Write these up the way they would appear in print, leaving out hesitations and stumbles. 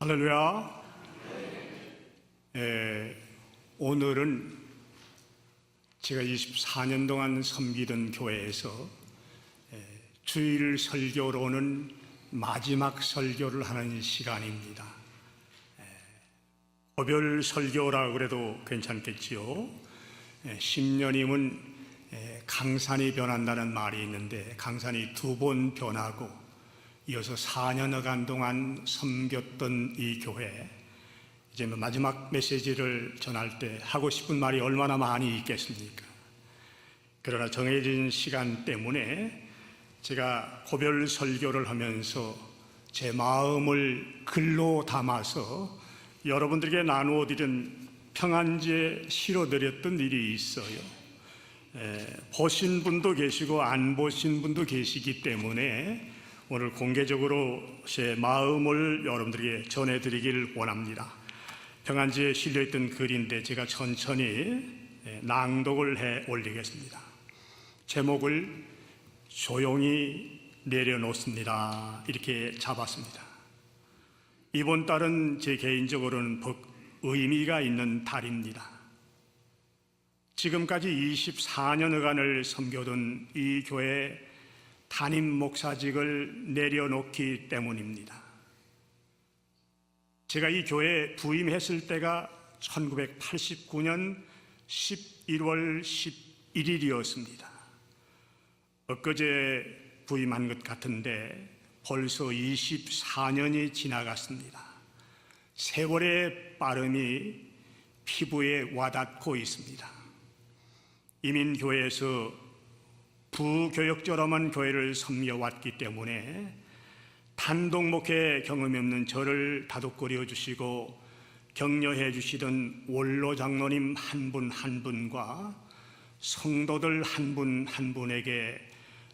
할렐루야. 오늘은 제가 24년 동안 섬기던 교회에서 주일 설교로는 마지막 설교를 하는 시간입니다. 고별 설교라 그래도 괜찮겠지요. 10년이면 강산이 변한다는 말이 있는데 강산이 2번 변하고 이어서 4년여간 동안 섬겼던 이 교회, 이제 마지막 메시지를 전할 때 하고 싶은 말이 얼마나 많이 있겠습니까? 그러나 정해진 시간 때문에 제가 고별 설교를 하면서 제 마음을 글로 담아서 여러분들에게 나누어 드린 평안지에 실어드렸던 일이 있어요. 보신 분도 계시고 안 보신 분도 계시기 때문에 오늘 공개적으로 제 마음을 여러분들에게 전해드리길 원합니다. 평안지에 실려있던 글인데 제가 천천히 낭독을 해 올리겠습니다. 제목을 조용히 내려놓습니다. 이렇게 잡았습니다. 이번 달은 제 개인적으로는 의미가 있는 달입니다. 지금까지 24년여간을 섬겨둔 이 교회 담임 목사직을 내려놓기 때문입니다. 제가 이 교회에 부임했을 때가 1989년 11월 11일이었습니다. 엊그제 부임한 것 같은데 벌써 24년이 지나갔습니다. 세월의 빠름이 피부에 와닿고 있습니다. 이민교회에서 부교역처럼한 교회를 섬겨왔기 때문에 단독 목회 경험이 없는 저를 다독거려 주시고 격려해 주시던 원로 장로님 한 분 한 분과 성도들 한 분 한 분에게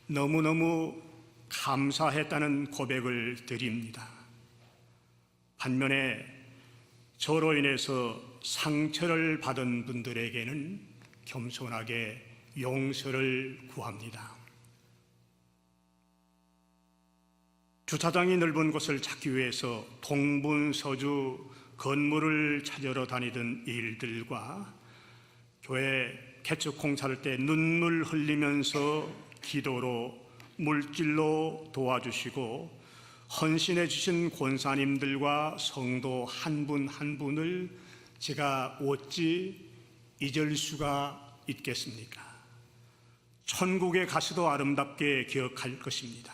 너무너무 감사했다는 고백을 드립니다. 반면에 저로 인해서 상처를 받은 분들에게는 겸손하게 용서를 구합니다. 주차장이 넓은 곳을 찾기 위해서 동분서주 건물을 찾으러 다니던 일들과 교회 개축 공사할 때 눈물 흘리면서 기도로 물질로 도와주시고 헌신해 주신 권사님들과 성도 한 분 한 분을 제가 어찌 잊을 수가 있겠습니까? 천국에 가서도 아름답게 기억할 것입니다.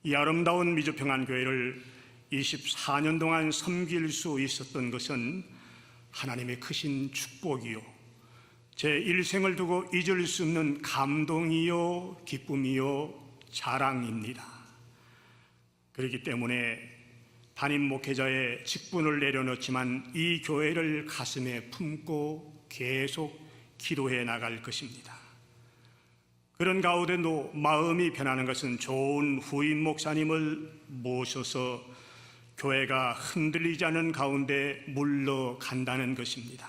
이 아름다운 미주평안교회를 24년 동안 섬길 수 있었던 것은 하나님의 크신 축복이요, 제 일생을 두고 잊을 수 없는 감동이요, 기쁨이요, 자랑입니다. 그렇기 때문에 담임 목회자의 직분을 내려놓지만 이 교회를 가슴에 품고 계속 기도해 나갈 것입니다. 그런 가운데도 마음이 변하는 것은 좋은 후임 목사님을 모셔서 교회가 흔들리지 않는 가운데 물러간다는 것입니다.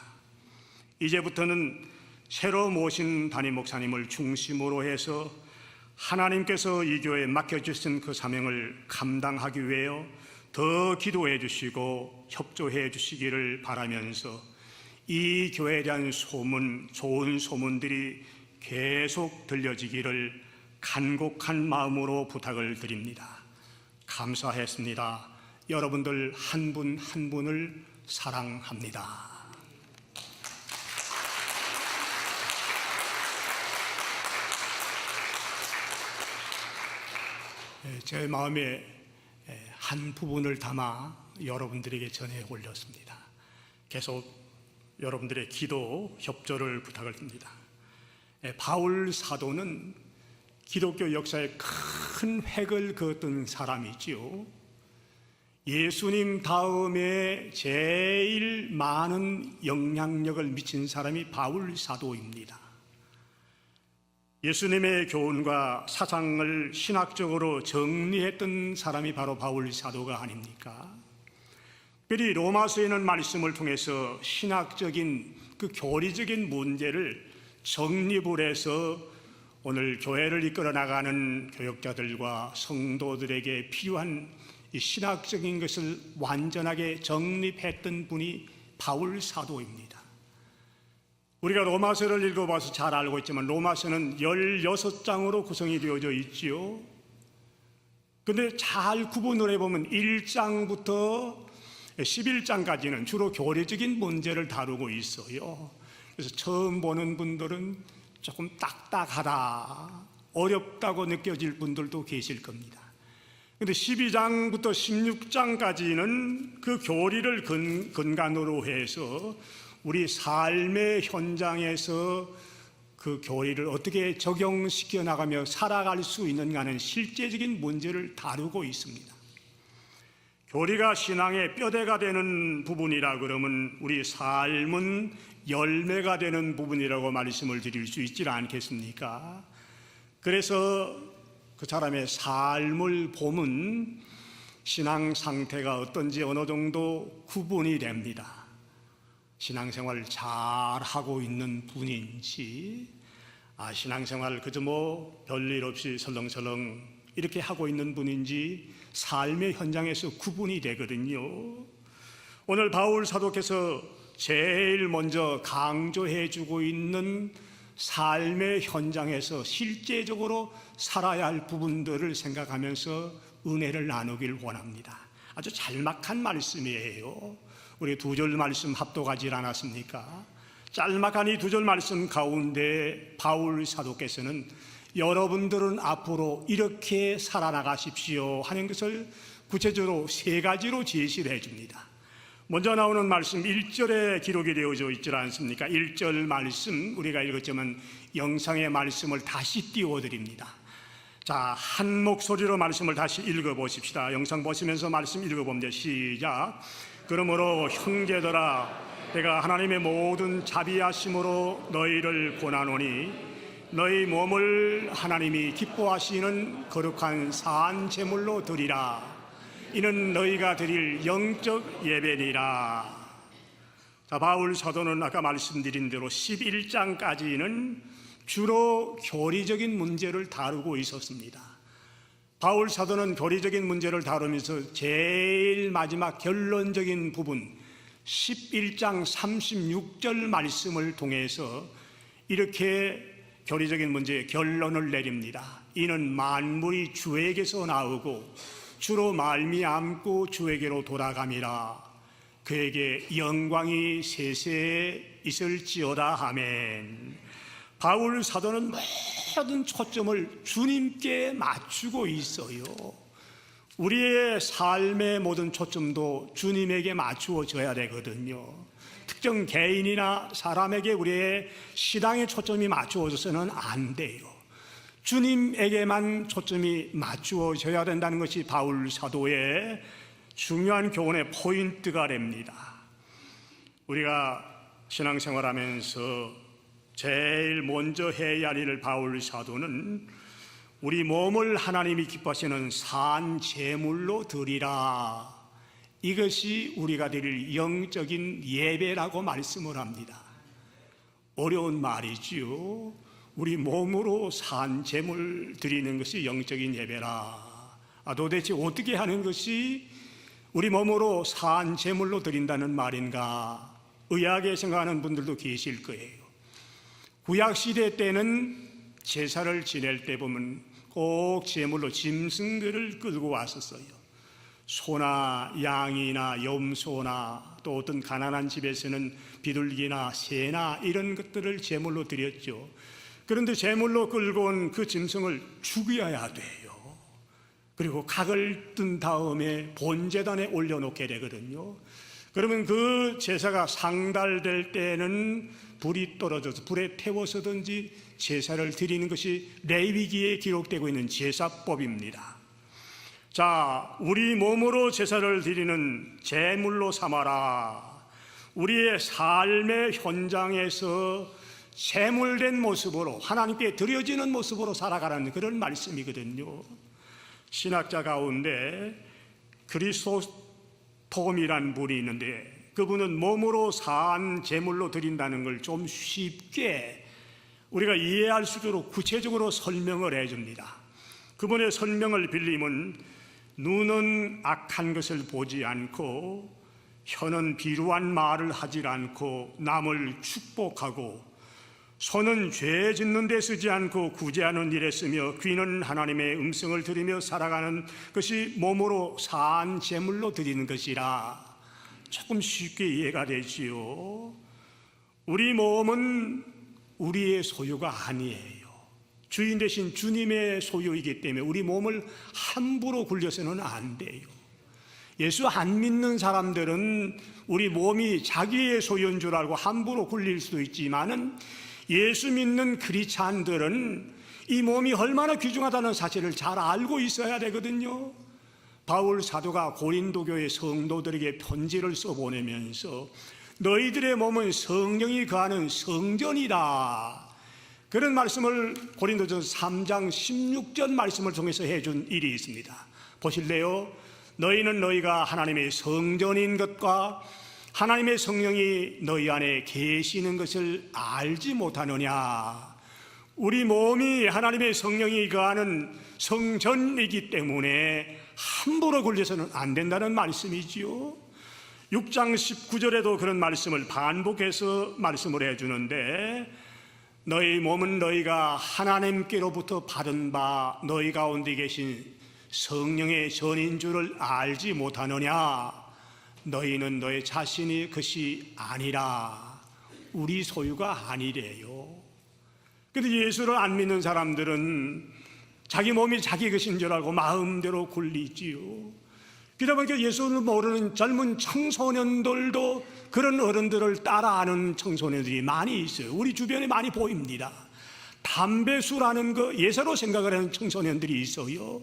이제부터는 새로 모신 담임 목사님을 중심으로 해서 하나님께서 이 교회에 맡겨주신 그 사명을 감당하기 위해 더 기도해 주시고 협조해 주시기를 바라면서 이 교회에 대한 소문, 좋은 소문들이 계속 들려지기를 간곡한 마음으로 부탁을 드립니다. 감사했습니다. 여러분들 한 분 한 분을 사랑합니다. 제 마음에 한 부분을 담아 여러분들에게 전해 올렸습니다. 계속 여러분들의 기도, 협조를 부탁을 드립니다. 바울 사도는 기독교 역사에 큰 획을 그었던 사람이지요. 예수님 다음에 제일 많은 영향력을 미친 사람이 바울 사도입니다. 예수님의 교훈과 사상을 신학적으로 정리했던 사람이 바로 바울 사도가 아닙니까? 특별히 로마서에 있는 말씀을 통해서 신학적인 그 교리적인 문제를 정립을 해서 오늘 교회를 이끌어 나가는 교역자들과 성도들에게 필요한 이 신학적인 것을 완전하게 정립했던 분이 바울 사도입니다. 우리가 로마서를 읽어봐서 잘 알고 있지만 로마서는 16장으로 구성이 되어져 있지요. 근데 잘 구분을 해보면 1장부터 11장까지는 주로 교리적인 문제를 다루고 있어요. 그래서 처음 보는 분들은 조금 딱딱하다, 어렵다고 느껴질 분들도 계실 겁니다. 근데 12장부터 16장까지는 그 교리를 근간으로 해서 우리 삶의 현장에서 그 교리를 어떻게 적용시켜 나가며 살아갈 수 있는가 하는 실제적인 문제를 다루고 있습니다. 교리가 신앙의 뼈대가 되는 부분이라 그러면 우리 삶은 열매가 되는 부분이라고 말씀을 드릴 수 있지 않겠습니까? 그래서 그 사람의 삶을 보면 신앙 상태가 어떤지 어느 정도 구분이 됩니다. 신앙생활 잘 하고 있는 분인지, 신앙생활 그저 뭐 별일 없이 설렁설렁 이렇게 하고 있는 분인지 삶의 현장에서 구분이 되거든요. 오늘 바울 사도께서 제일 먼저 강조해 주고 있는 삶의 현장에서 실제적으로 살아야 할 부분들을 생각하면서 은혜를 나누길 원합니다. 아주 짤막한 말씀이에요. 우리 2절 말씀 합독하지 않았습니까? 짤막한 이 2절 말씀 가운데 바울 사도께서는 여러분들은 앞으로 이렇게 살아나가십시오 하는 것을 구체적으로 3가지로 제시를 해줍니다. 먼저 나오는 말씀 1절에 기록이 되어져 있지 않습니까? 1절 말씀 우리가 읽었지만 영상의 말씀을 다시 띄워드립니다. 자, 한 목소리로 말씀을 다시 읽어보십시다. 영상 보시면서 말씀 읽어봅니다. 시작. 그러므로 형제들아, 내가 하나님의 모든 자비하심으로 너희를 권하노니 너희 몸을 하나님이 기뻐하시는 거룩한 산 제물로 드리라. 이는 너희가 드릴 영적 예배니라. 자, 바울 사도는 아까 말씀드린 대로 11장까지는 주로 교리적인 문제를 다루고 있었습니다. 바울 사도는 교리적인 문제를 다루면서 제일 마지막 결론적인 부분 11장 36절 말씀을 통해서 이렇게 교리적인 문제의 결론을 내립니다. 이는 만물이 주에게서 나오고 주로 말미암고 주에게로 돌아감이라. 그에게 영광이 세세에 있을지어다. 아멘. 바울 사도는 모든 초점을 주님께 맞추고 있어요. 우리의 삶의 모든 초점도 주님에게 맞추어져야 되거든요. 특정 개인이나 사람에게 우리의 신앙의 초점이 맞추어져서는 안 돼요. 주님에게만 초점이 맞추어져야 된다는 것이 바울 사도의 중요한 교훈의 포인트가 됩니다. 우리가 신앙생활하면서 제일 먼저 해야 할 일을 바울 사도는 우리 몸을 하나님이 기뻐하시는 산 제물로 드리라. 이것이 우리가 드릴 영적인 예배라고 말씀을 합니다. 어려운 말이지요. 우리 몸으로 산 제물 드리는 것이 영적인 예배라. 도대체 어떻게 하는 것이 우리 몸으로 산 제물로 드린다는 말인가? 의아하게 생각하는 분들도 계실 거예요. 구약시대 때는 제사를 지낼 때 보면 꼭 제물로 짐승들을 끌고 왔었어요. 소나 양이나 염소나 또 어떤 가난한 집에서는 비둘기나 새나 이런 것들을 제물로 드렸죠. 그런데 제물로 끌고 온 그 짐승을 죽여야 돼요. 그리고 각을 뜬 다음에 본제단에 올려놓게 되거든요. 그러면 그 제사가 상달될 때는 불이 떨어져서 불에 태워서든지 제사를 드리는 것이 레위기에 기록되고 있는 제사법입니다. 자, 우리 몸으로 제사를 드리는 제물로 삼아라. 우리의 삶의 현장에서 제물된 모습으로 하나님께 드려지는 모습으로 살아가라는 그런 말씀이거든요. 신학자 가운데 그리스도톰이란 분이 있는데 그분은 몸으로 산 제물로 드린다는 걸 좀 쉽게 우리가 이해할 수 있도록 구체적으로 설명을 해줍니다. 그분의 설명을 빌리면 눈은 악한 것을 보지 않고 혀는 비루한 말을 하지 않고 남을 축복하고 손은 죄 짓는 데 쓰지 않고 구제하는 일에 쓰며 귀는 하나님의 음성을 들으며 살아가는 것이 몸으로 산 제물로 드리는 것이라. 조금 쉽게 이해가 되지요. 우리 몸은 우리의 소유가 아니에요. 주인 되신 주님의 소유이기 때문에 우리 몸을 함부로 굴려서는 안 돼요. 예수 안 믿는 사람들은 우리 몸이 자기의 소유인 줄 알고 함부로 굴릴 수도 있지만은 예수 믿는 크리스찬들은 이 몸이 얼마나 귀중하다는 사실을 잘 알고 있어야 되거든요. 바울 사도가 고린도 교회 성도들에게 편지를 써보내면서 너희들의 몸은 성령이 거하는 성전이다, 그런 말씀을 고린도전서 3장 16절 말씀을 통해서 해준 일이 있습니다. 보실래요? 너희는 너희가 하나님의 성전인 것과 하나님의 성령이 너희 안에 계시는 것을 알지 못하느냐. 우리 몸이 하나님의 성령이 거하는 성전이기 때문에 함부로 굴려서는 안 된다는 말씀이지요. 6장 19절에도 그런 말씀을 반복해서 말씀을 해주는데, 너희 몸은 너희가 하나님께로부터 받은 바 너희 가운데 계신 성령의 전인 줄을 알지 못하느냐. 너희는 너희 자신이 것이 아니라, 우리 소유가 아니래요. 그런데 예수를 안 믿는 사람들은 자기 몸이 자기 것인 줄 알고 마음대로 굴리지요. 그러다 보니까 예수를 모르는 젊은 청소년들도 그런 어른들을 따라하는 청소년들이 많이 있어요. 우리 주변에 많이 보입니다. 담배술하는 거 예사로 생각을 하는 청소년들이 있어요.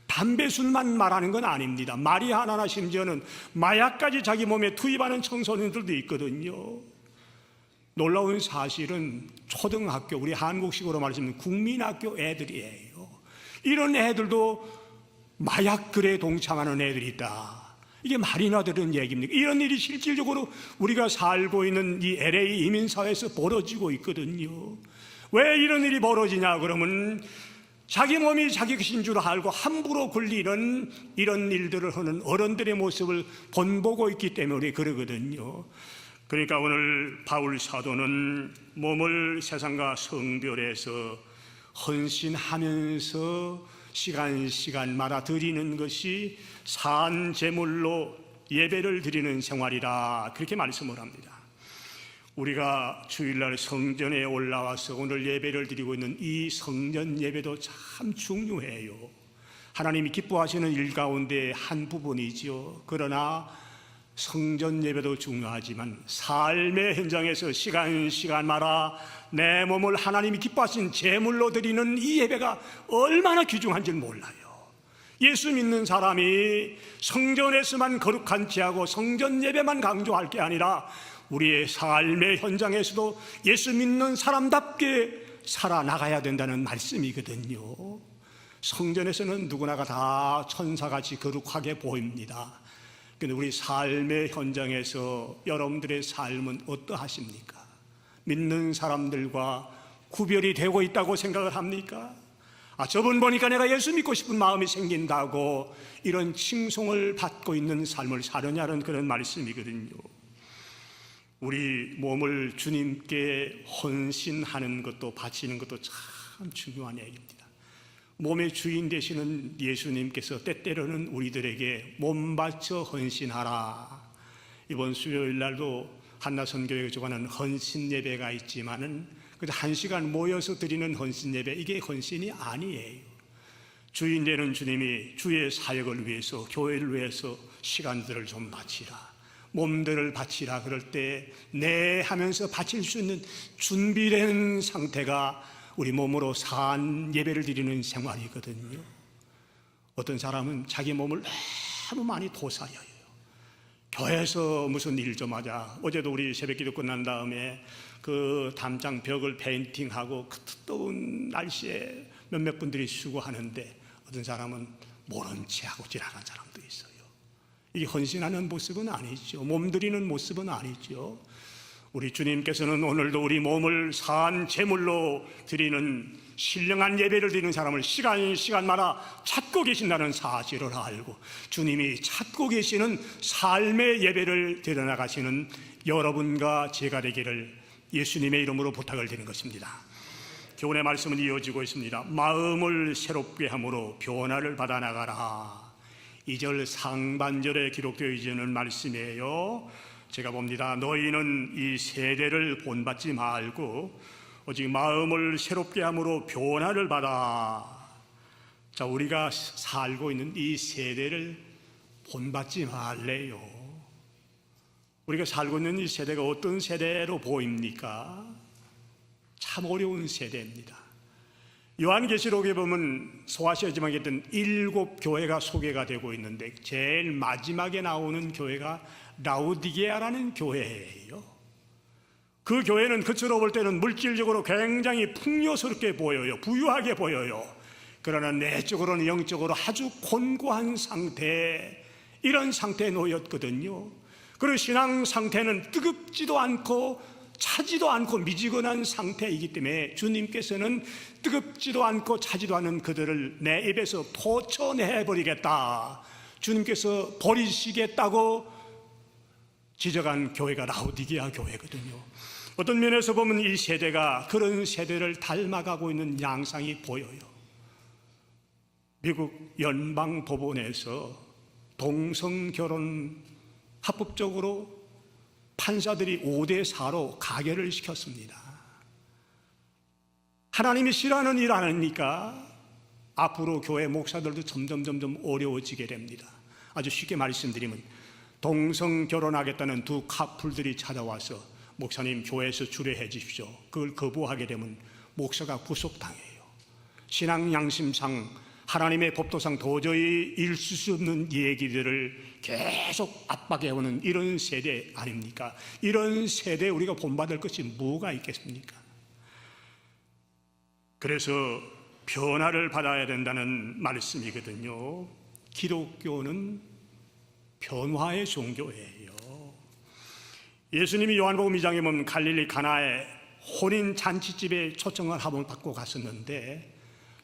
담배술만 말하는 건 아닙니다. 말이 하나나 심지어는 마약까지 자기 몸에 투입하는 청소년들도 있거든요. 놀라운 사실은 초등학교, 우리 한국식으로 말하면 국민학교 애들이에요. 이런 애들도 마약글에 동참하는 애들이 있다. 이게 말이나 되는 얘기입니까? 이런 일이 실질적으로 우리가 살고 있는 이 LA 이민사회에서 벌어지고 있거든요. 왜 이런 일이 벌어지냐 그러면 자기 몸이 자기 것인 줄 알고 함부로 굴리는 이런 일들을 하는 어른들의 모습을 본보고 있기 때문에 그러거든요. 그러니까 오늘 바울 사도는 몸을 세상과 성별에서 헌신하면서 시간마다 드리는 것이 산 제물로 예배를 드리는 생활이다, 그렇게 말씀을 합니다. 우리가 주일날 성전에 올라와서 오늘 예배를 드리고 있는 이 성전 예배도 참 중요해요. 하나님이 기뻐하시는 일 가운데 한 부분이지요. 그러나 성전 예배도 중요하지만 삶의 현장에서 시간마다 내 몸을 하나님이 기뻐하신 제물로 드리는 이 예배가 얼마나 귀중한 줄 몰라요. 예수 믿는 사람이 성전에서만 거룩한 체하고 성전 예배만 강조할 게 아니라 우리의 삶의 현장에서도 예수 믿는 사람답게 살아나가야 된다는 말씀이거든요. 성전에서는 누구나가 다 천사같이 거룩하게 보입니다. 그런데 우리 삶의 현장에서 여러분들의 삶은 어떠하십니까? 믿는 사람들과 구별이 되고 있다고 생각을 합니까? 저분 보니까 내가 예수 믿고 싶은 마음이 생긴다고 이런 칭송을 받고 있는 삶을 사느냐는 그런 말씀이거든요. 우리 몸을 주님께 헌신하는 것도 바치는 것도 참 중요한 얘기입니다. 몸의 주인 되시는 예수님께서 때때로는 우리들에게 몸 바쳐 헌신하라. 이번 수요일 날도 한나선교회가 주관하는 헌신 예배가 있지만은 그저 1시간 모여서 드리는 헌신 예배, 이게 헌신이 아니에요. 주인 되는 주님이 주의 사역을 위해서, 교회를 위해서 시간들을 좀 바치라, 몸들을 바치라 그럴 때 네 하면서 바칠 수 있는 준비된 상태가 우리 몸으로 산 예배를 드리는 생활이거든요. 어떤 사람은 자기 몸을 너무 많이 도사여요. 교회에서 무슨 일 좀 하자. 어제도 우리 새벽기도 끝난 다음에 그 담장 벽을 페인팅하고 그 뜨거운 날씨에 몇몇 분들이 수고하는데 어떤 사람은 모른 채 하고 지나가는 사람도 있어요. 이게 헌신하는 모습은 아니죠. 몸 드리는 모습은 아니죠. 우리 주님께서는 오늘도 우리 몸을 산 제물로 드리는 신령한 예배를 드리는 사람을 시간마다 찾고 계신다는 사실을 알고 주님이 찾고 계시는 삶의 예배를 드려나가시는 여러분과 제가 되기를 예수님의 이름으로 부탁을 드리는 것입니다. 교훈의 말씀은 이어지고 있습니다. 마음을 새롭게 함으로 변화를 받아 나가라. 2절 상반절에 기록되어 있는 말씀이에요. 제가 봅니다. 너희는 이 세대를 본받지 말고 오직 마음을 새롭게 함으로 변화를 받아. 자, 우리가 살고 있는 이 세대를 본받지 말래요. 우리가 살고 있는 이 세대가 어떤 세대로 보입니까? 참 어려운 세대입니다. 요한계시록에 보면 소아시아지방에 있던 7 교회가 소개가 되고 있는데 제일 마지막에 나오는 교회가 라우디게아라는 교회예요. 그 교회는 겉으로 볼 때는 물질적으로 굉장히 풍요스럽게 보여요. 부유하게 보여요. 그러나 내적으로는 영적으로 아주 곤고한 상태, 이런 상태에 놓였거든요. 그리고 신앙 상태는 뜨겁지도 않고 차지도 않고 미지근한 상태이기 때문에 주님께서는 뜨겁지도 않고 차지도 않은 그들을 내 입에서 토쳐내버리겠다, 주님께서 버리시겠다고 지적한 교회가 라우디게아 교회거든요. 어떤 면에서 보면 이 세대가 그런 세대를 닮아가고 있는 양상이 보여요. 미국 연방법원에서 동성결혼 합법적으로 판사들이 5대4로 가결을 시켰습니다. 하나님이 싫어하는 일 아닙니까? 앞으로 교회 목사들도 점점 어려워지게 됩니다. 아주 쉽게 말씀드리면 동성 결혼하겠다는 두 커플들이 찾아와서 목사님 교회에서 주례해 주십시오. 그걸 거부하게 되면 목사가 구속당해요. 신앙 양심상 하나님의 법도상 도저히 있을 수 없는 얘기들을 계속 압박해오는 이런 세대 아닙니까? 이런 세대에 우리가 본받을 것이 뭐가 있겠습니까? 그래서 변화를 받아야 된다는 말씀이거든요. 기독교는 변화의 종교예요. 예수님이 요한복음 2장에 보면 갈릴리 가나에 혼인 잔치집에 초청을 한번 받고 갔었는데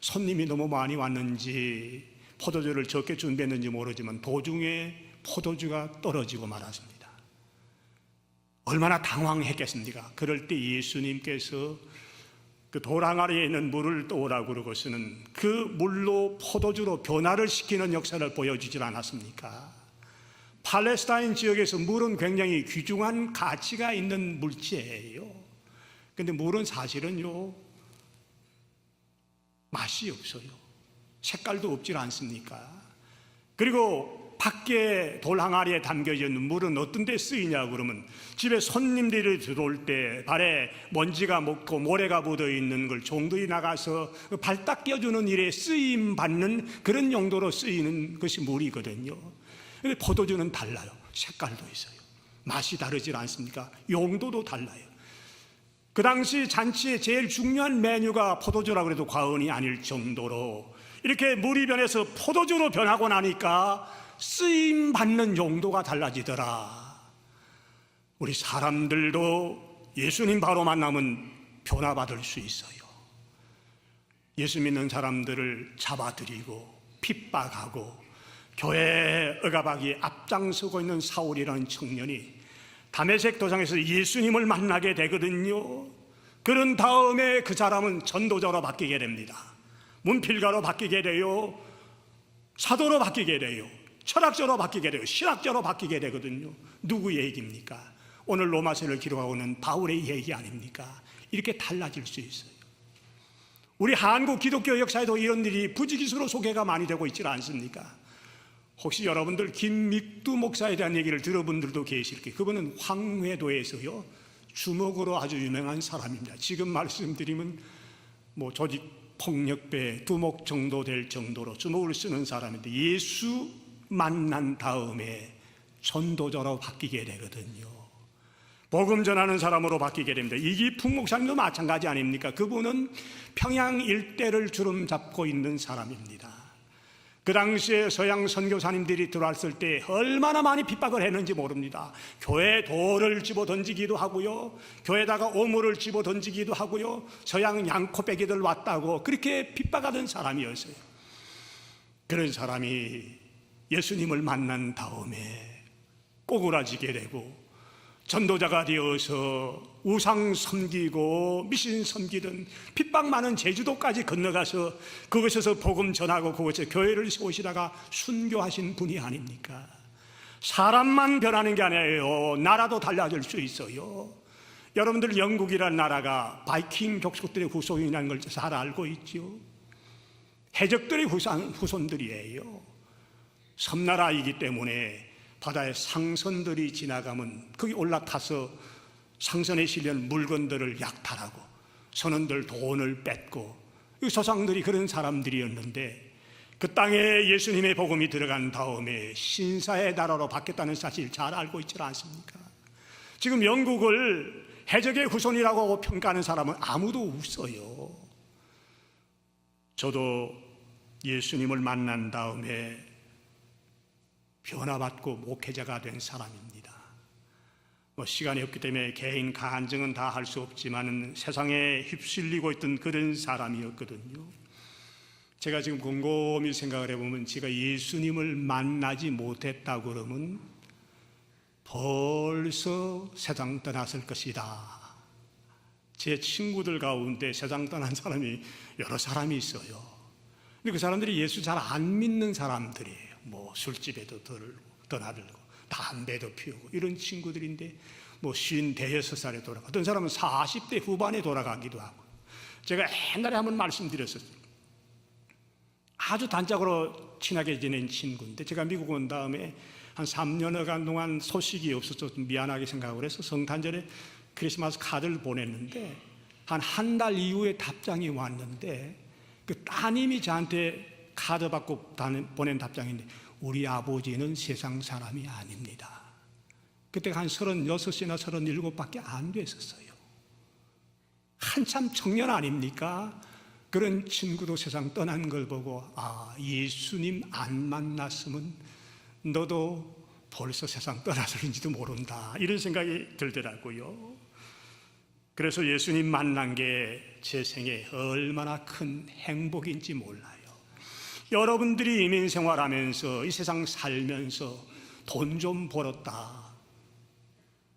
손님이 너무 많이 왔는지 포도주를 적게 준비했는지 모르지만 도중에 포도주가 떨어지고 말았습니다. 얼마나 당황했겠습니까? 그럴 때 예수님께서 그 돌 항아리에 있는 물을 떠오라고 그러고서는 그 물로 포도주로 변화를 시키는 역사를 보여주질 않았습니까? 팔레스타인 지역에서 물은 굉장히 귀중한 가치가 있는 물체예요. 근데 물은 사실은요, 맛이 없어요. 색깔도 없질 않습니까? 그리고 밖에 돌 항아리에 담겨져 있는 물은 어떤 데 쓰이냐 그러면 집에 손님들이 들어올 때 발에 먼지가 묻고 모래가 묻어 있는 걸 종들이 나가서 발 닦여주는 일에 쓰임 받는 그런 용도로 쓰이는 것이 물이거든요. 근데 포도주는 달라요. 색깔도 있어요. 맛이 다르질 않습니까? 용도도 달라요. 그 당시 잔치의 제일 중요한 메뉴가 포도주라고 해도 과언이 아닐 정도로 이렇게 물이 변해서 포도주로 변하고 나니까 쓰임받는 용도가 달라지더라. 우리 사람들도 예수님 바로 만나면 변화받을 수 있어요. 예수 믿는 사람들을 잡아들이고 핍박하고 교회 억압하기에 앞장서고 있는 사울이라는 청년이 다메섹 도상에서 예수님을 만나게 되거든요. 그런 다음에 그 사람은 전도자로 바뀌게 됩니다. 문필가로 바뀌게 돼요. 사도로 바뀌게 돼요. 철학자로 바뀌게 돼요. 신학자로 바뀌게 되거든요. 누구의 얘기입니까? 오늘 로마서를 기록하고 있는 바울의 얘기 아닙니까? 이렇게 달라질 수 있어요. 우리 한국 기독교 역사에도 이런 일이 부지기수로 소개가 많이 되고 있지 않습니까? 혹시 여러분들 김믹두 목사에 대한 얘기를 들어본 분들도 계실 거예요. 그분은 황회도에서요 주먹으로 아주 유명한 사람입니다. 지금 말씀드리면 조직 폭력배 두목 정도 될 정도로 주먹을 쓰는 사람인데 예수 만난 다음에 전도자로 바뀌게 되거든요. 복음 전하는 사람으로 바뀌게 됩니다. 이기풍 목사님도 마찬가지 아닙니까? 그분은 평양 일대를 주름 잡고 있는 사람입니다. 그 당시에 서양 선교사님들이 들어왔을 때 얼마나 많이 핍박을 했는지 모릅니다. 교회 돌을 집어 던지기도 하고요, 교회에다가 오물을 집어 던지기도 하고요, 서양 양코배기들 왔다고 그렇게 핍박하던 사람이었어요. 그런 사람이 예수님을 만난 다음에 꼬꾸라지게 되고 전도자가 되어서 우상 섬기고 미신 섬기던 핍박 많은 제주도까지 건너가서 그곳에서 복음 전하고 그곳에 교회를 세우시다가 순교하신 분이 아닙니까? 사람만 변하는 게 아니에요. 나라도 달라질 수 있어요. 여러분들 영국이라는 나라가 바이킹 족속들의 후손이라는 걸 잘 알고 있죠. 해적들의 후손들이에요. 섬나라이기 때문에 바다에 상선들이 지나가면 거기 올라타서 상선에 실린 물건들을 약탈하고 선원들 돈을 뺏고, 이 조상들이 그런 사람들이었는데 그 땅에 예수님의 복음이 들어간 다음에 신사의 나라로 바뀌었다는 사실 잘 알고 있지 않습니까? 지금 영국을 해적의 후손이라고 평가하는 사람은 아무도 없어요. 저도 예수님을 만난 다음에 변화받고 목회자가 된 사람입니다. 시간이 없기 때문에 개인 간증은 다 할 수 없지만 세상에 휩쓸리고 있던 그런 사람이었거든요. 제가 지금 곰곰이 생각을 해보면 제가 예수님을 만나지 못했다고 그러면 벌써 세상 떠났을 것이다. 제 친구들 가운데 세상 떠난 사람이 여러 사람이 있어요. 근데 그 사람들이 예수 잘 안 믿는 사람들이에요. 술집에도 떠나들고 담배도 피우고 이런 친구들인데 56살에 돌아가, 어떤 사람은 40대 후반에 돌아가기도 하고. 제가 옛날에 한번 말씀드렸었어요. 아주 단짝으로 친하게 지낸 친구인데 제가 미국 온 다음에 한 3년여간 동안 소식이 없어서 좀 미안하게 생각을 해서 성탄절에 크리스마스 카드를 보냈는데 한 달 이후에 답장이 왔는데 그 따님이 저한테 카드 받고 보낸 답장인데 우리 아버지는 세상 사람이 아닙니다. 그때가 한 36이나 37밖에 안 됐었어요. 한참 청년 아닙니까? 그런 친구도 세상 떠난 걸 보고 예수님 안 만났으면 너도 벌써 세상 떠났을지도 모른다, 이런 생각이 들더라고요. 그래서 예수님 만난 게 제 생에 얼마나 큰 행복인지 몰라요. 여러분들이 이민 생활하면서 이 세상 살면서 돈 좀 벌었다,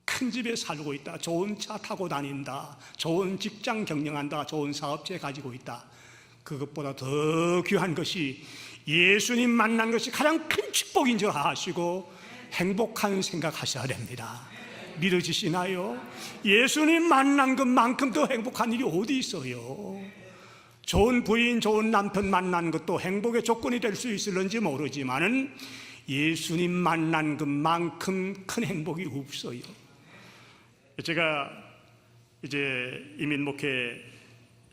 큰 집에 살고 있다, 좋은 차 타고 다닌다, 좋은 직장 경영한다, 좋은 사업체 가지고 있다, 그것보다 더 귀한 것이 예수님 만난 것이 가장 큰 축복인 줄 아시고 행복한 생각하셔야 됩니다. 믿어지시나요? 예수님 만난 것만큼 더 행복한 일이 어디 있어요? 좋은 부인, 좋은 남편 만난 것도 행복의 조건이 될 수 있을런지 모르지만은 예수님 만난 것만큼 큰 행복이 없어요. 제가 이제 이민 목회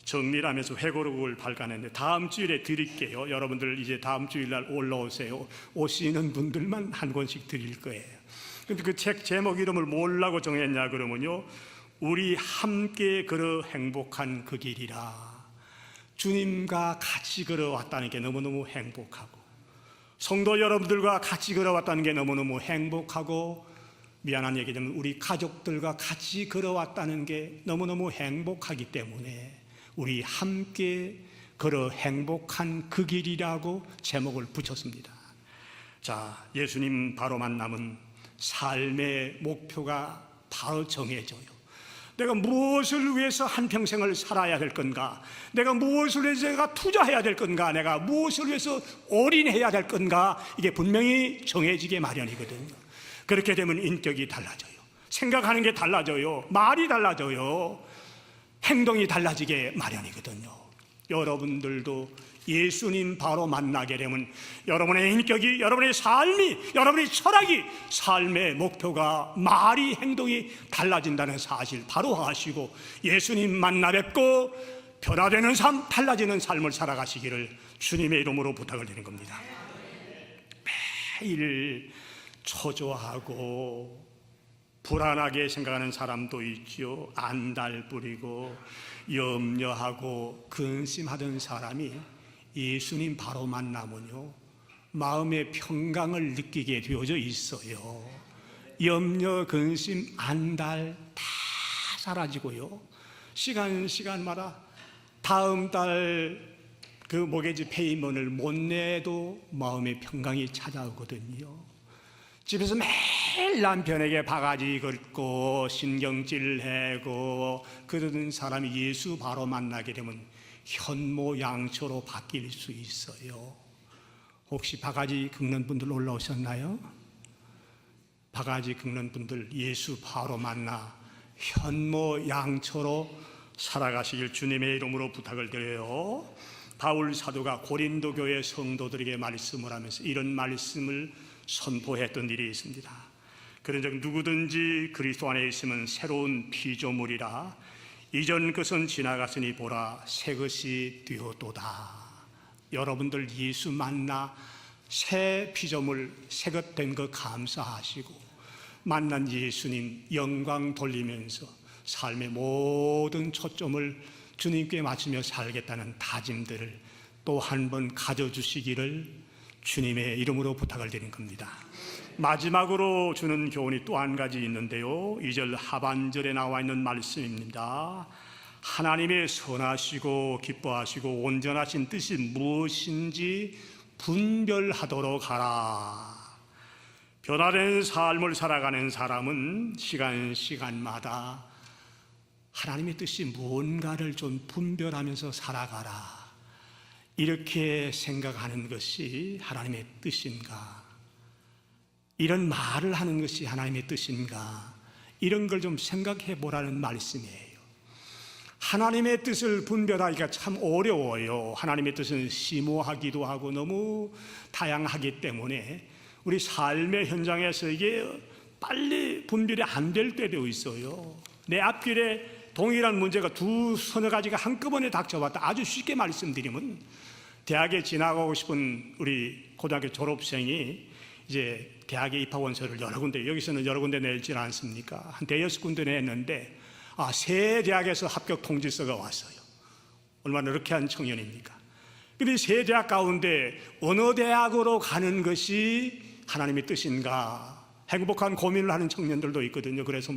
정리를 하면서 회고록을 발간했는데 다음 주일에 드릴게요. 여러분들 이제 다음 주일날 올라오세요. 오시는 분들만 한 권씩 드릴 거예요. 근데 그 책 제목 이름을 뭐라고 정했냐 그러면요, 우리 함께 걸어 행복한 그 길이라. 주님과 같이 걸어왔다는 게 너무너무 행복하고, 성도 여러분들과 같이 걸어왔다는 게 너무너무 행복하고, 미안한 얘기지만 우리 가족들과 같이 걸어왔다는 게 너무너무 행복하기 때문에 우리 함께 걸어 행복한 그 길이라고 제목을 붙였습니다. 자, 예수님 바로 만남은 삶의 목표가 바로 정해져요. 내가 무엇을 위해서 한평생을 살아야 될 건가? 내가 무엇을 위해서 내가 투자해야 될 건가? 내가 무엇을 위해서 올인해야 될 건가? 이게 분명히 정해지게 마련이거든요. 그렇게 되면 인격이 달라져요. 생각하는 게 달라져요. 말이 달라져요. 행동이 달라지게 마련이거든요. 여러분들도 예수님 바로 만나게 되면 여러분의 인격이, 여러분의 삶이, 여러분의 철학이, 삶의 목표가, 말이, 행동이 달라진다는 사실 바로 아시고 예수님 만나 뵙고 변화되는 삶, 달라지는 삶을 살아가시기를 주님의 이름으로 부탁을 드리는 겁니다. 매일 초조하고 불안하게 생각하는 사람도 있죠. 안달 부리고 염려하고 근심하던 사람이 예수님 바로 만나면요, 마음의 평강을 느끼게 되어져 있어요. 염려, 근심, 안달 다 사라지고요. 시간마다 다음 달 그 모게지 페이먼을 못 내도 마음의 평강이 찾아오거든요. 집에서 매일 남편에게 바가지 긁고 신경질 내고 그러는 사람이 예수 바로 만나게 되면 현모양처로 바뀔 수 있어요. 혹시 바가지 긁는 분들 올라오셨나요? 바가지 긁는 분들 예수 바로 만나 현모양처로 살아가시길 주님의 이름으로 부탁을 드려요. 바울 사도가 고린도 교회 성도들에게 말씀을 하면서 이런 말씀을 선포했던 일이 있습니다. 그런즉 누구든지 그리스도 안에 있으면 새로운 피조물이라 이전 것은 지나갔으니 보라 새 것이 되었도다. 여러분들 예수 만나 새 피조물 새 것 된 거 감사하시고 만난 예수님 영광 돌리면서 삶의 모든 초점을 주님께 맞추며 살겠다는 다짐들을 또 한 번 가져주시기를 주님의 이름으로 부탁을 드린 겁니다. 마지막으로 주는 교훈이 또 한 가지 있는데요, 2절 하반절에 나와 있는 말씀입니다. 하나님의 선하시고 기뻐하시고 온전하신 뜻이 무엇인지 분별하도록 하라. 변화된 삶을 살아가는 사람은 시간마다 하나님의 뜻이 뭔가를 좀 분별하면서 살아가라, 이렇게 생각하는 것이 하나님의 뜻인가, 이런 말을 하는 것이 하나님의 뜻인가, 이런 걸 좀 생각해 보라는 말씀이에요. 하나님의 뜻을 분별하기가 참 어려워요. 하나님의 뜻은 심오하기도 하고 너무 다양하기 때문에 우리 삶의 현장에서 이게 빨리 분별이 안 될 때도 있어요. 내 앞길에 동일한 문제가 서너 가지가 한꺼번에 닥쳐왔다. 아주 쉽게 말씀드리면 대학에 지나가고 싶은 우리 고등학교 졸업생이 이제 대학에 입학원서를 여러 군데, 여기서는 여러 군데 내지 않습니까? 한 대여섯 군데 냈는데 세 대학에서 합격 통지서가 왔어요. 얼마나 럭키한 청년입니까? 그런데 세 대학 가운데 어느 대학으로 가는 것이 하나님의 뜻인가 행복한 고민을 하는 청년들도 있거든요. 그래서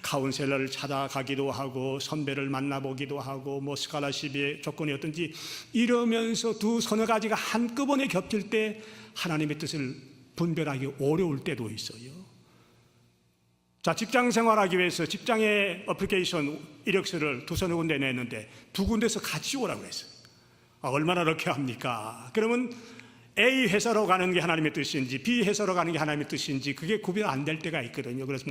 카운셀러를 찾아가기도 하고 선배를 만나보기도 하고 스칼라십의 조건이 어떤지 이러면서 서너 가지가 한꺼번에 겹칠 때 하나님의 뜻을 분별하기 어려울 때도 있어요. 자, 직장 생활하기 위해서 직장에 어플리케이션 이력서를 서너 군데 냈는데 두 군데서 같이 오라고 했어요. 얼마나 럭키합니까? 그러면 A 회사로 가는 게 하나님의 뜻인지 B 회사로 가는 게 하나님의 뜻인지 그게 구별 안 될 때가 있거든요. 그래서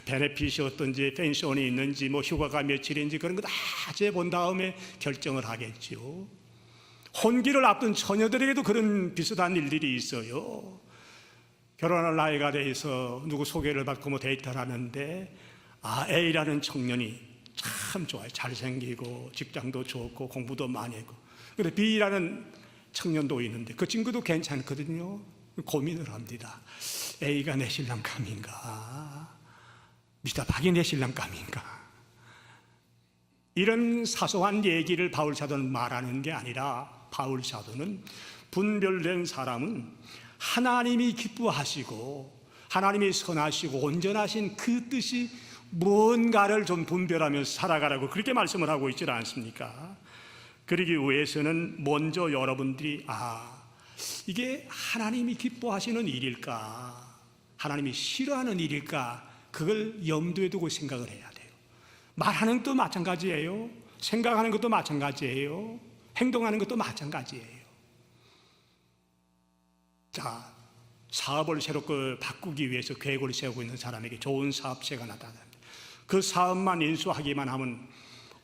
베네핏이 어떤지 펜션이 있는지 휴가가 며칠인지 그런 거 다 재본 다음에 결정을 하겠죠. 혼기를 앞둔 처녀들에게도 그런 비슷한 일들이 있어요. 결혼할 나이가 돼서 누구 소개를 받고 데이트를 하는데 A라는 청년이 참 좋아요. 잘생기고 직장도 좋고 공부도 많이 했고. 그런데 B라는 청년도 있는데 그 친구도 괜찮거든요. 고민을 합니다. A가 내 신랑감인가? 미스터박이 내 신랑감인가? 이런 사소한 얘기를 바울 사도는 말하는 게 아니라 바울 사도는 분별된 사람은 하나님이 기뻐하시고 하나님이 선하시고 온전하신 그 뜻이 무언가를 좀 분별하면서 살아가라고 그렇게 말씀을 하고 있지 않습니까? 그러기 위해서는 먼저 여러분들이 이게 하나님이 기뻐하시는 일일까? 하나님이 싫어하는 일일까? 그걸 염두에 두고 생각을 해야 돼요. 말하는 것도 마찬가지예요. 생각하는 것도 마찬가지예요. 행동하는 것도 마찬가지예요. 자, 사업을 새롭게 바꾸기 위해서 계획을 세우고 있는 사람에게 좋은 사업체가 나타납니다. 그 사업만 인수하기만 하면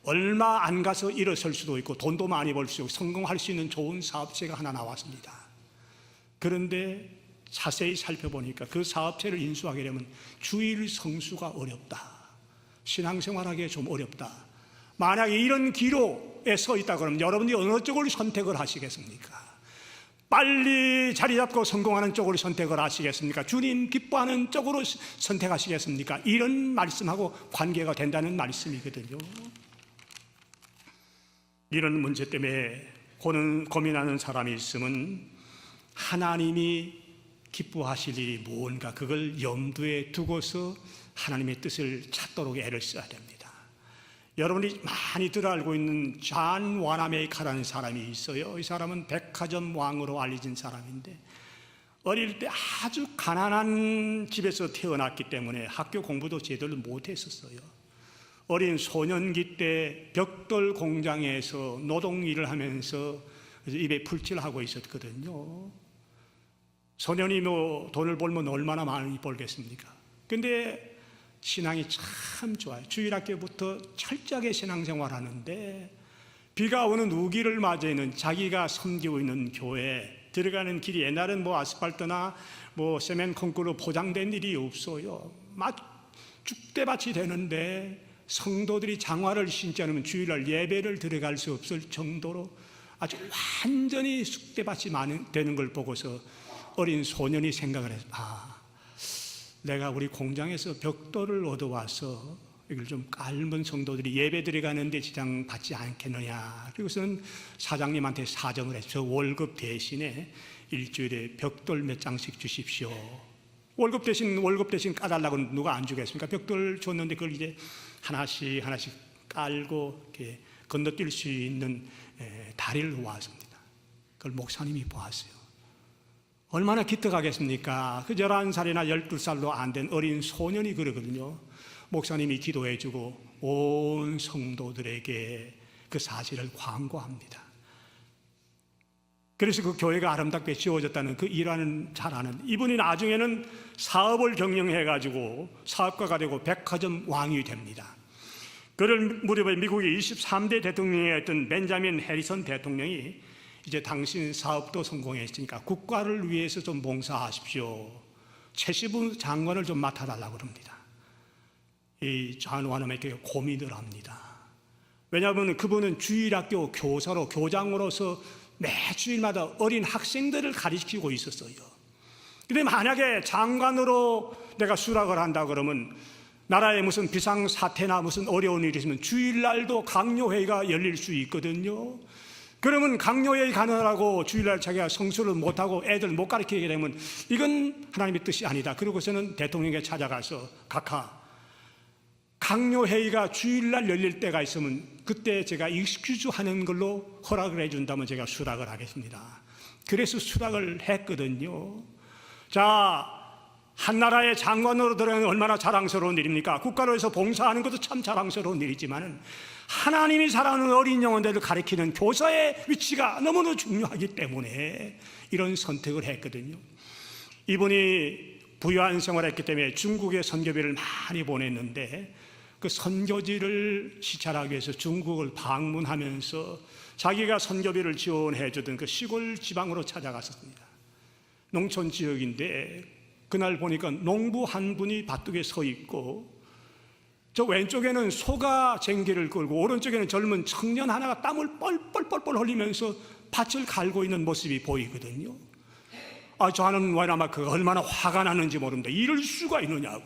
얼마 안 가서 일어설 수도 있고 돈도 많이 벌 수 있고 성공할 수 있는 좋은 사업체가 하나 나왔습니다. 그런데 자세히 살펴보니까 그 사업체를 인수하게 되면 주일 성수가 어렵다. 신앙생활하기에 좀 어렵다. 만약에 이런 기로에 서 있다 그러면 여러분이 어느 쪽을 선택을 하시겠습니까? 빨리 자리 잡고 성공하는 쪽을 선택을 하시겠습니까? 주님 기뻐하는 쪽으로 선택하시겠습니까? 이런 말씀하고 관계가 된다는 말씀이거든요. 이런 문제 때문에 고민하는 사람이 있으면 하나님이 기뻐하실 일이 무언가 그걸 염두에 두고서 하나님의 뜻을 찾도록 애를 써야 됩니다. 여러분이 많이 들어 알고 있는 존 와나메이카라는 사람이 있어요. 이 사람은 백화점 왕으로 알려진 사람인데 어릴 때 아주 가난한 집에서 태어났기 때문에 학교 공부도 제대로 못했었어요. 어린 소년기 때 벽돌 공장에서 노동일을 하면서 입에 풀칠하고 있었거든요. 소년이 돈을 벌면 얼마나 많이 벌겠습니까? 근데 신앙이 참 좋아요. 주일학교부터 철저하게 신앙생활하는데 비가 오는 우기를 맞이하는 자기가 섬기고 있는 교회 들어가는 길이 옛날엔 아스팔트나 세멘 콘크리트로 포장된 일이 없어요. 죽대밭이 되는데 성도들이 장화를 신지 않으면 주일날 예배를 들어갈 수 없을 정도로 아주 완전히 쑥대밭이 되는 걸 보고서 어린 소년이 생각을 해서 내가 우리 공장에서 벽돌을 얻어와서 이걸 좀 깔면 성도들이 예배 들어가는데 지장 받지 않겠느냐. 그리고서는 사장님한테 사정을 해서 저 월급 대신에 일주일에 벽돌 몇 장씩 주십시오. 월급 대신 까달라고 누가 안 주겠습니까? 벽돌 줬는데 그걸 이제 하나씩 깔고 이렇게 건너뛸 수 있는 다리를 놓았습니다. 그걸 목사님이 보았어요. 얼마나 기특하겠습니까? 그 11살이나 12살도 안 된 어린 소년이 그러거든요. 목사님이 기도해주고 온 성도들에게 그 사실을 광고합니다. 그래서 그 교회가 아름답게 지어졌다는 그 일화는 잘 아는, 이분이 나중에는 사업을 경영해가지고 사업가가 되고 백화점 왕이 됩니다. 그럴 무렵에 미국의 23대 대통령이었던 벤자민 해리선 대통령이 이제 당신 사업도 성공했으니까 국가를 위해서 좀 봉사하십시오. 최시부 장관을 좀 맡아달라고 그럽니다. 이 존 와나메이카가 고민을 합니다. 왜냐하면 그분은 주일학교 교사로, 교장으로서 매주일마다 어린 학생들을 가르치고 있었어요. 근데 만약에 장관으로 내가 수락을 한다 그러면 나라에 무슨 비상사태나 무슨 어려운 일이 있으면 주일날도 강요회의가 열릴 수 있거든요. 그러면 강요회의 가느라고 주일날 자기가 성수를 못하고 애들 못 가르치게 되면 이건 하나님의 뜻이 아니다. 그러고서는 대통령에게 찾아가서 각하, 강요회의가 주일날 열릴 때가 있으면 그때 제가 익스큐즈 하는 걸로 허락을 해준다면 제가 수락을 하겠습니다. 그래서 수락을 했거든요. 자, 한 나라의 장관으로 들어가는 얼마나 자랑스러운 일입니까? 국가로 해서 봉사하는 것도 참 자랑스러운 일이지만 하나님이 사랑하는 어린 영혼들을 가리키는 교사의 위치가 너무나 중요하기 때문에 이런 선택을 했거든요. 이분이 부유한 생활을 했기 때문에 중국에 선교비를 많이 보냈는데 그 선교지를 시찰하기 위해서 중국을 방문하면서 자기가 선교비를 지원해 주던 그 시골 지방으로 찾아갔었습니다. 농촌 지역인데 그날 보니까 농부 한 분이 밭둑에 서 있고 저 왼쪽에는 소가 쟁기를 끌고 오른쪽에는 젊은 청년 하나가 땀을 뻘뻘뻘뻘 흘리면서 밭을 갈고 있는 모습이 보이거든요. 저는 와나메이카가 얼마나 화가 나는지 모릅니다. 이럴 수가 있느냐고.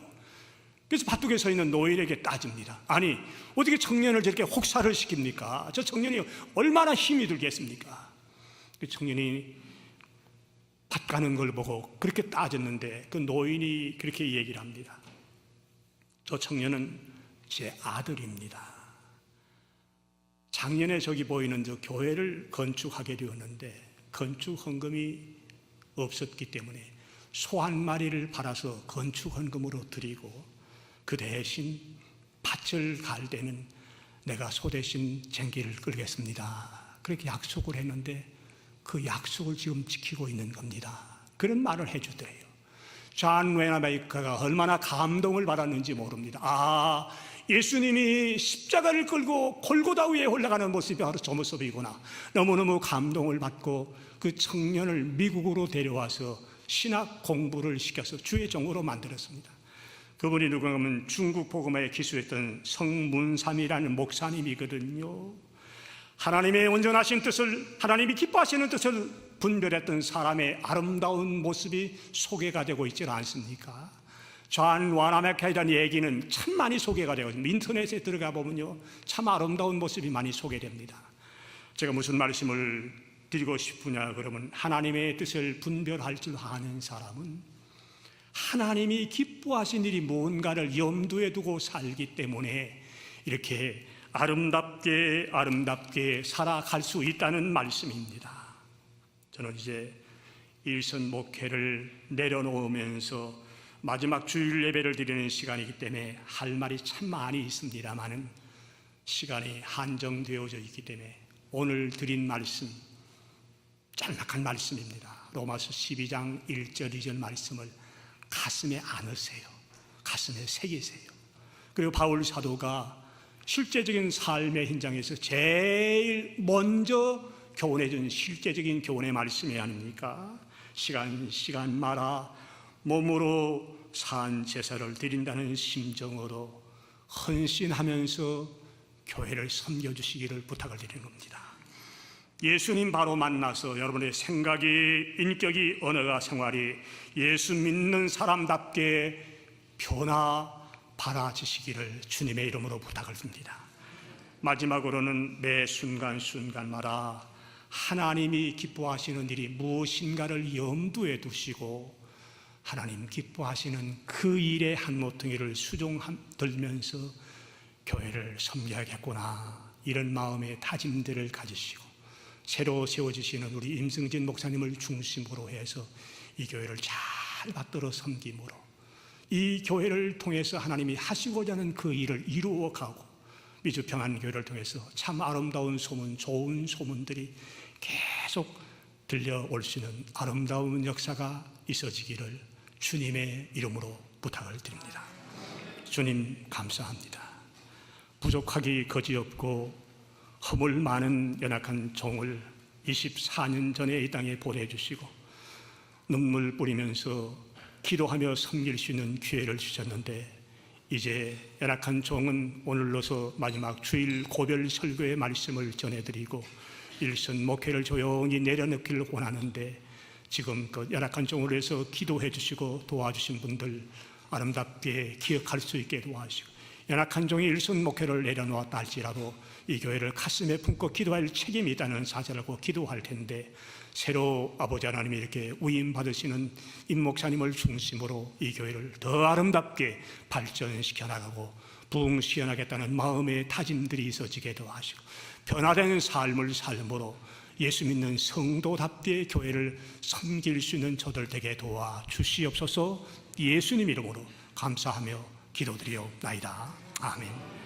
그래서 밭둑에 서 있는 노인에게 따집니다. 아니, 어떻게 청년을 저렇게 혹사를 시킵니까? 저 청년이 얼마나 힘이 들겠습니까? 그 청년이 밭 가는 걸 보고 그렇게 따졌는데 그 노인이 그렇게 얘기를 합니다. 저 청년은 제 아들입니다. 작년에 저기 보이는 저 교회를 건축하게 되었는데 건축 헌금이 없었기 때문에 소 한 마리를 팔아서 건축 헌금으로 드리고 그 대신 밭을 갈 때는 내가 소 대신 쟁기를 끌겠습니다. 그렇게 약속을 했는데 그 약속을 지금 지키고 있는 겁니다. 그런 말을 해주더래요. 존 와나메이카가 얼마나 감동을 받았는지 모릅니다. 예수님이 십자가를 끌고 골고다 위에 올라가는 모습이 바로 저 모습이구나. 너무너무 감동을 받고 그 청년을 미국으로 데려와서 신학 공부를 시켜서 주의 종으로 만들었습니다. 그분이 누가 하면 중국 복음화에 기수했던 성문삼이라는 목사님이거든요. 하나님의 온전하신 뜻을, 하나님이 기뻐하시는 뜻을 분별했던 사람의 아름다운 모습이 소개가 되고 있지 않습니까? 존 와나메이카에 대한 얘기는 참 많이 소개가 되고 인터넷에 들어가 보면요 참 아름다운 모습이 많이 소개됩니다. 제가 무슨 말씀을 드리고 싶으냐 그러면 하나님의 뜻을 분별할 줄 아는 사람은 하나님이 기뻐하신 일이 뭔가를 염두에 두고 살기 때문에 이렇게 아름답게 살아갈 수 있다는 말씀입니다. 저는 이제 일선 목회를 내려놓으면서 마지막 주일 예배를 드리는 시간이기 때문에 할 말이 참 많이 있습니다만은 시간이 한정되어져 있기 때문에 오늘 드린 말씀 짤막한 말씀입니다. 로마서 12장 1절 2절 말씀을 가슴에 안으세요. 가슴에 새기세요. 그리고 바울 사도가 실제적인 삶의 현장에서 제일 먼저 교훈해준 실제적인 교훈의 말씀이 아닙니까? 시간 마라 몸으로 산 제사를 드린다는 심정으로 헌신하면서 교회를 섬겨주시기를 부탁을 드리는 겁니다. 예수님 바로 만나서 여러분의 생각이, 인격이, 언어가, 생활이 예수 믿는 사람답게 변화바라지시기를 주님의 이름으로 부탁을 드립니다. 마지막으로는 매 순간순간마다 하나님이 기뻐하시는 일이 무엇인가를 염두에 두시고 하나님 기뻐하시는 그 일의 한 모퉁이를 수종들면서 교회를 섬겨야겠구나, 이런 마음의 다짐들을 가지시고 새로 세워지시는 우리 임승진 목사님을 중심으로 해서 이 교회를 잘 받들어 섬김으로 이 교회를 통해서 하나님이 하시고자 하는 그 일을 이루어가고 미주평안교회를 통해서 참 아름다운 소문, 좋은 소문들이 계속 들려올 수 있는 아름다운 역사가 있어지기를 주님의 이름으로 부탁을 드립니다. 주님 감사합니다. 부족하기 거지없고 허물 많은 연약한 종을 24년 전에 이 땅에 보내주시고 눈물 뿌리면서 기도하며 섬길 수 있는 기회를 주셨는데 이제 연약한 종은 오늘로서 마지막 주일 고별 설교의 말씀을 전해드리고 일선 목회를 조용히 내려놓기를 원하는데 지금 그 연약한 종을 위해서 기도해 주시고 도와주신 분들 아름답게 기억할 수 있게 도와주시고 연약한 종이 일선 목회를 내려놓았다 할지라도 이 교회를 가슴에 품고 기도할 책임이 있다는 사실을 알고 기도할 텐데 새로 아버지 하나님이 이렇게 위임받으시는 임 목사님을 중심으로 이 교회를 더 아름답게 발전시켜 나가고 부흥시켜나가겠다는 마음의 다짐들이 있어지게 도와주시고 변화된 삶을 삶으로 예수 믿는 성도답게 교회를 섬길 수 있는 저들 되게 도와주시옵소서. 예수님 이름으로 감사하며 기도드리옵나이다. 아멘.